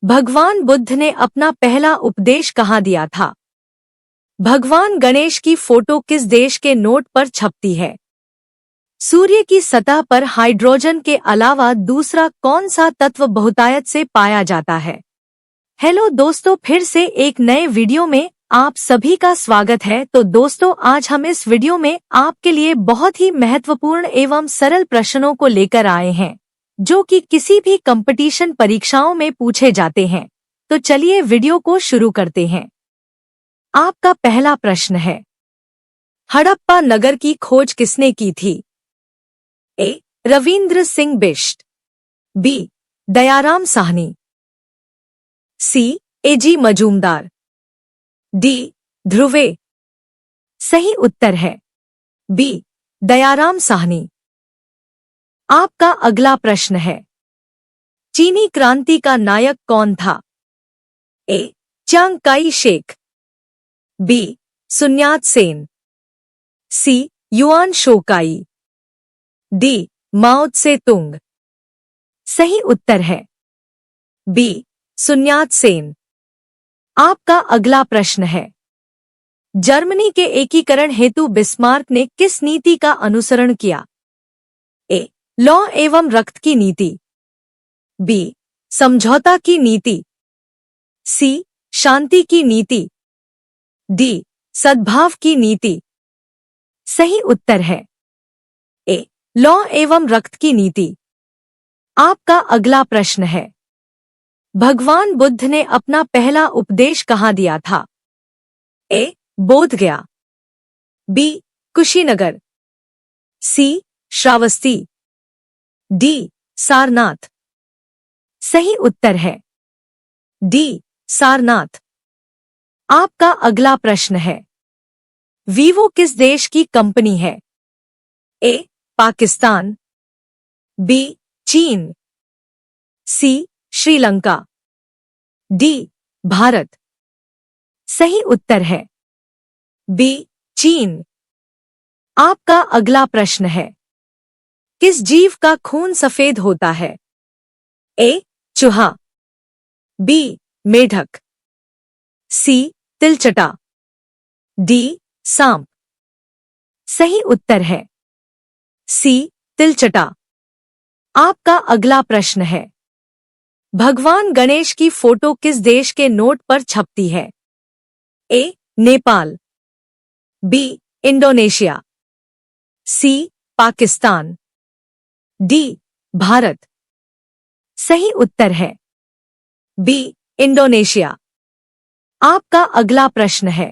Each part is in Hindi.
भगवान बुद्ध ने अपना पहला उपदेश कहाँ दिया था? भगवान गणेश की फोटो किस देश के नोट पर छपती है? सूर्य की सतह पर हाइड्रोजन के अलावा दूसरा कौन सा तत्व बहुतायत से पाया जाता है? हेलो दोस्तों, फिर से एक नए वीडियो में आप सभी का स्वागत है। तो दोस्तों, आज हम इस वीडियो में आपके लिए बहुत ही महत्वपूर्ण एवं सरल प्रश्नों को लेकर आए हैं जो कि किसी भी कंपटीशन परीक्षाओं में पूछे जाते हैं। तो चलिए वीडियो को शुरू करते हैं। आपका पहला प्रश्न है, हड़प्पा नगर की खोज किसने की थी? ए. रविंद्र सिंह बिष्ट, बी. दयाराम साहनी, सी. एजी मजूमदार, डी. ध्रुवे। सही उत्तर है बी. दयाराम साहनी। आपका अगला प्रश्न है, चीनी क्रांति का नायक कौन था? A. Chiang Kai Shek, B. Sun Yat Sen, C. Yuan Shikai, D. Mao Tse Tung. सही उत्तर है बी. सुन्यात सेन। आपका अगला प्रश्न है, जर्मनी के एकीकरण हेतु बिस्मार्क ने किस नीति का अनुसरण किया? ए. लौ एवं रक्त की नीति, बी. समझौता की नीति, सी. शांति की नीति, डी. सद्भाव की नीति। सही उत्तर है ए. लौ एवं रक्त की नीति। आपका अगला प्रश्न है, भगवान बुद्ध ने अपना पहला उपदेश कहाँ दिया था? ए. बोधगया, बी. कुशीनगर, सी. श्रावस्ती, डी. सारनाथ। सही उत्तर है डी. सारनाथ। आपका अगला प्रश्न है, वीवो किस देश की कंपनी है? ए. पाकिस्तान, बी. चीन, सी. श्रीलंका, डी. भारत। सही उत्तर है बी. चीन। आपका अगला प्रश्न है, किस जीव का खून सफेद होता है? ए. चूहा, बी. मेढक, सी. तिलचटा, डी. सांप। सही उत्तर है सी. तिलचटा। आपका अगला प्रश्न है, भगवान गणेश की फोटो किस देश के नोट पर छपती है? ए. नेपाल, बी. इंडोनेशिया, सी. पाकिस्तान, डी. भारत। सही उत्तर है बी. इंडोनेशिया। आपका अगला प्रश्न है,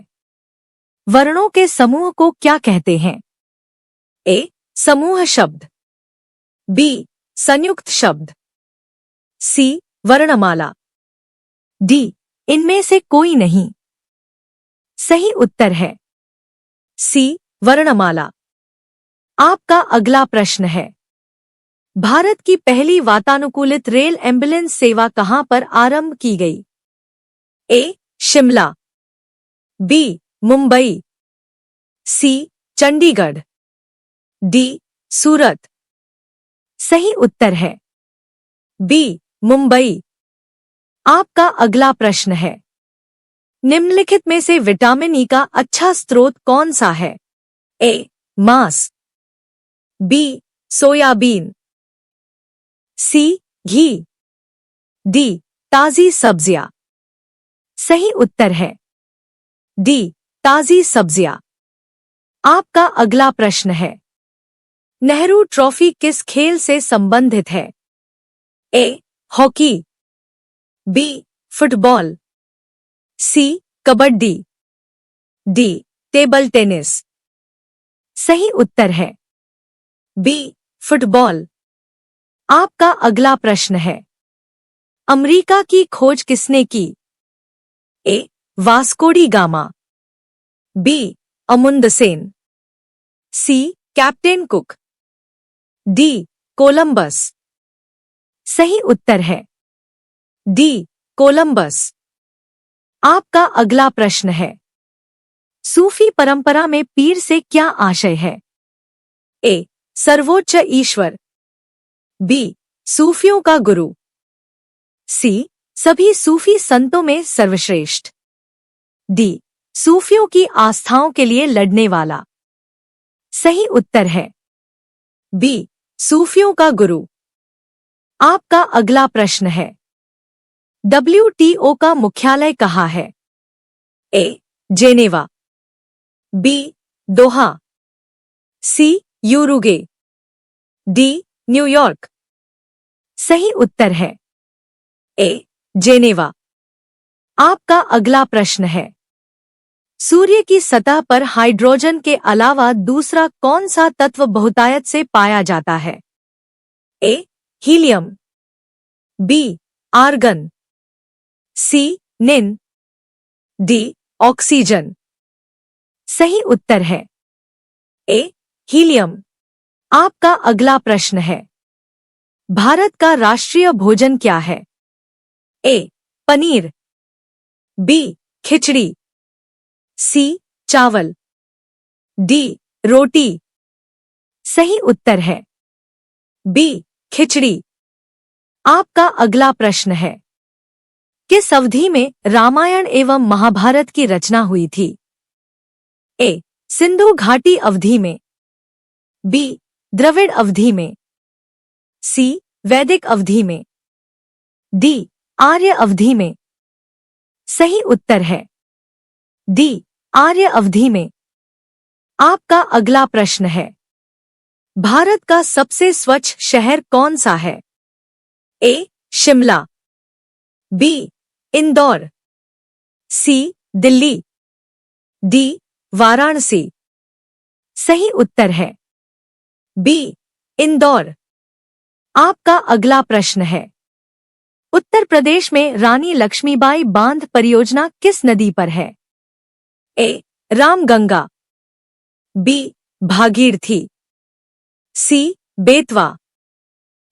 वर्णों के समूह को क्या कहते हैं? ए. समूह शब्द, बी. संयुक्त शब्द, सी. वर्णमाला, डी. इनमें से कोई नहीं। सही उत्तर है सी. वर्णमाला। आपका अगला प्रश्न है, भारत की पहली वातानुकूलित रेल एम्बुलेंस सेवा कहां पर आरंभ की गई? ए. शिमला, बी. मुंबई, सी. चंडीगढ़, डी. सूरत। सही उत्तर है बी. मुंबई। आपका अगला प्रश्न है, निम्नलिखित में से विटामिन ई का अच्छा स्रोत कौन सा है? ए. मांस, बी. सोयाबीन, सी. घी, डी. ताजी सब्जियां। सही उत्तर है डी. ताजी सब्जियां। आपका अगला प्रश्न है, नेहरू ट्रॉफी किस खेल से संबंधित है? A. Hockey, B. Football, C. Kabaddi, D. Table tennis. सही उत्तर है बी. फुटबॉल। आपका अगला प्रश्न है, अमेरिका की खोज किसने की? A. Vasco da Gama, B. Amundsen, C. Captain Cook, D. Columbus. सही उत्तर है डी. कोलंबस। आपका अगला प्रश्न है, सूफी परंपरा में पीर से क्या आशय है? ए. सर्वोच्च ईश्वर, बी. सूफियों का गुरु, सी. सभी सूफी संतों में सर्वश्रेष्ठ। डी, सूफियों की आस्थाओं के लिए लड़ने वाला। सही उत्तर है बी, सूफियों का गुरु। आपका अगला प्रश्न है, WTO का मुख्यालय कहाँ है? ए, जेनेवा, बी, दोहा, सी, यूरुगे, डी, न्यूयॉर्क। सही उत्तर है ए, जेनेवा। आपका अगला प्रश्न है, सूर्य की सतह पर हाइड्रोजन के अलावा दूसरा कौन सा तत्व बहुतायत से पाया जाता है? ए, हीलियम, बी, आर्गन, सी, निन, डी, ऑक्सीजन। सही उत्तर है ए, हीलियम। आपका अगला प्रश्न है, भारत का राष्ट्रीय भोजन क्या है? ए, पनीर, बी, खिचड़ी, सी, चावल, डी, रोटी। सही उत्तर है बी, खिचड़ी। आपका अगला प्रश्न है, किस अवधि में रामायण एवं महाभारत की रचना हुई थी? ए, सिंधु घाटी अवधि में, बी, द्रविड़ अवधि में, सी, वैदिक अवधि में, डी, आर्य अवधि में। सही उत्तर है डी, आर्य अवधि में। आपका अगला प्रश्न है, भारत का सबसे स्वच्छ शहर कौन सा है? ए, शिमला, बी, इंदौर, सी, दिल्ली, डी, वाराणसी। सही उत्तर है बी, इंदौर। आपका अगला प्रश्न है, उत्तर प्रदेश में रानी लक्ष्मीबाई बांध परियोजना किस नदी पर है? ए, रामगंगा, बी, भागीरथी, सी, बेतवा,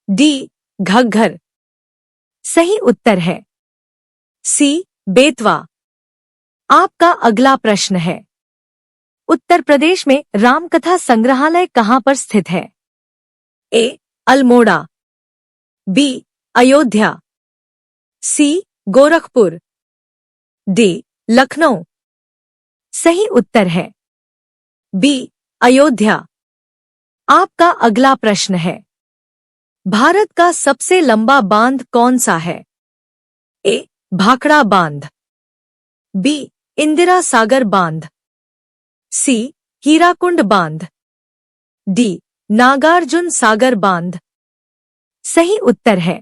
डी, घग्घर। सही उत्तर है सी, बेतवा। आपका अगला प्रश्न है, उत्तर प्रदेश में रामकथा संग्रहालय कहाँ पर स्थित है? ए, अल्मोड़ा, बी, अयोध्या, सी, गोरखपुर, डी, लखनऊ। सही उत्तर है बी, अयोध्या। आपका अगला प्रश्न है, भारत का सबसे लंबा बांध कौन सा है? ए, भाखड़ा बांध, बी, इंदिरा सागर बांध, सी, हीराकुंड बांध, डी, नागार्जुन सागर बांध। सही उत्तर है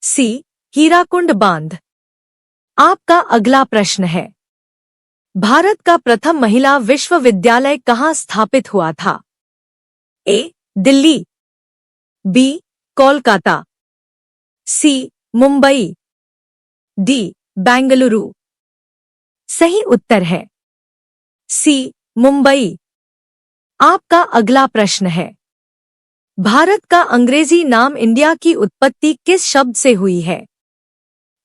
सी, हीराकुंड बांध। आपका अगला प्रश्न है, भारत का प्रथम महिला विश्वविद्यालय कहाँ स्थापित हुआ था? ए, दिल्ली, बी, कोलकाता, सी, मुंबई, डी, बेंगलुरु। सही उत्तर है सी, मुंबई। आपका अगला प्रश्न है, भारत का अंग्रेजी नाम इंडिया की उत्पत्ति किस शब्द से हुई है?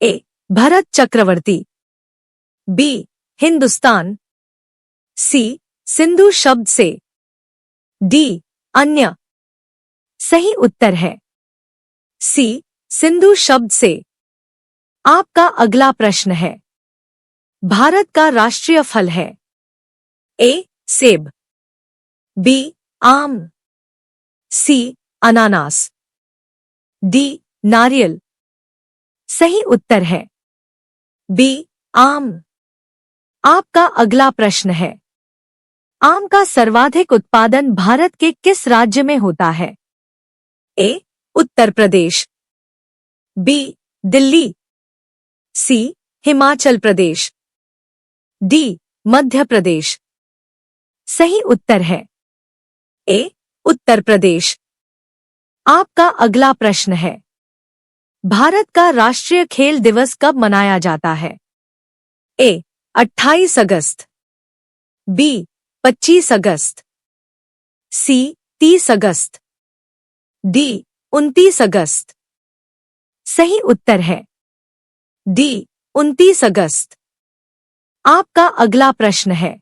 ए, भरत चक्रवर्ती, बी, हिंदुस्तान, सी, सिंधु शब्द से, डी, अन्य। सही उत्तर है सी, सिंधु शब्द से। आपका अगला प्रश्न है, भारत का राष्ट्रीय फल है? ए, सेब, बी, आम, सी, अनानास, डी, नारियल। सही उत्तर है बी, आम। आपका अगला प्रश्न है, आम का सर्वाधिक उत्पादन भारत के किस राज्य में होता है? ए, उत्तर प्रदेश, बी, दिल्ली, सी, हिमाचल प्रदेश, डी, मध्य प्रदेश। सही उत्तर है ए, उत्तर प्रदेश। आपका अगला प्रश्न है, भारत का राष्ट्रीय खेल दिवस कब मनाया जाता है? ए, 28 अगस्त, बी, 25 अगस्त, सी, 30 अगस्त, डी, 29 अगस्त। सही उत्तर है डी, 29 अगस्त। आपका अगला प्रश्न है,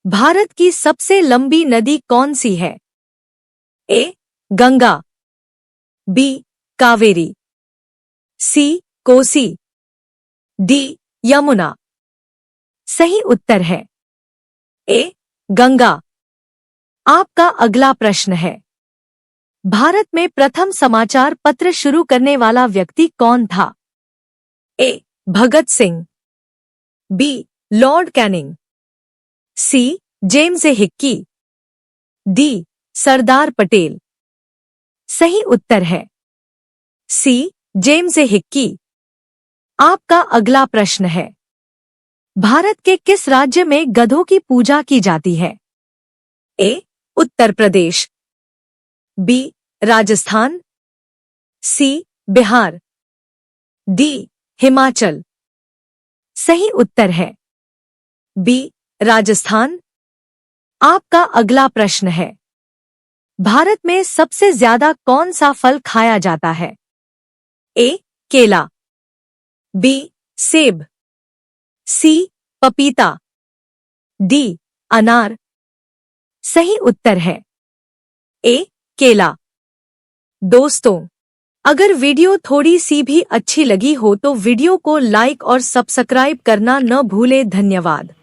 भारत की सबसे लंबी नदी कौन सी है? ए, गंगा, बी, कावेरी, सी, कोसी। डी यमुना। सही उत्तर है ए गंगा। आपका अगला प्रश्न है, भारत में प्रथम समाचार पत्र शुरू करने वाला व्यक्ति कौन था? A Bhagat Singh, B lord Canning, C James A Hicky, D Sardar Patel. सही उत्तर है सी जेम्स ए हिक्की। आपका अगला प्रश्न है, भारत के किस राज्य में गधों की पूजा की जाती है? ए उत्तर प्रदेश, बी राजस्थान, सी बिहार, डी हिमाचल। सही उत्तर है बी राजस्थान। आपका अगला प्रश्न है, भारत में सबसे ज्यादा कौन सा फल खाया जाता है? ए केला, बी सेब, सी पपीता, डी अनार। सही उत्तर है ए केला। दोस्तों, अगर वीडियो थोड़ी सी भी अच्छी लगी हो तो वीडियो को लाइक और सब्सक्राइब करना न भूलें। धन्यवाद।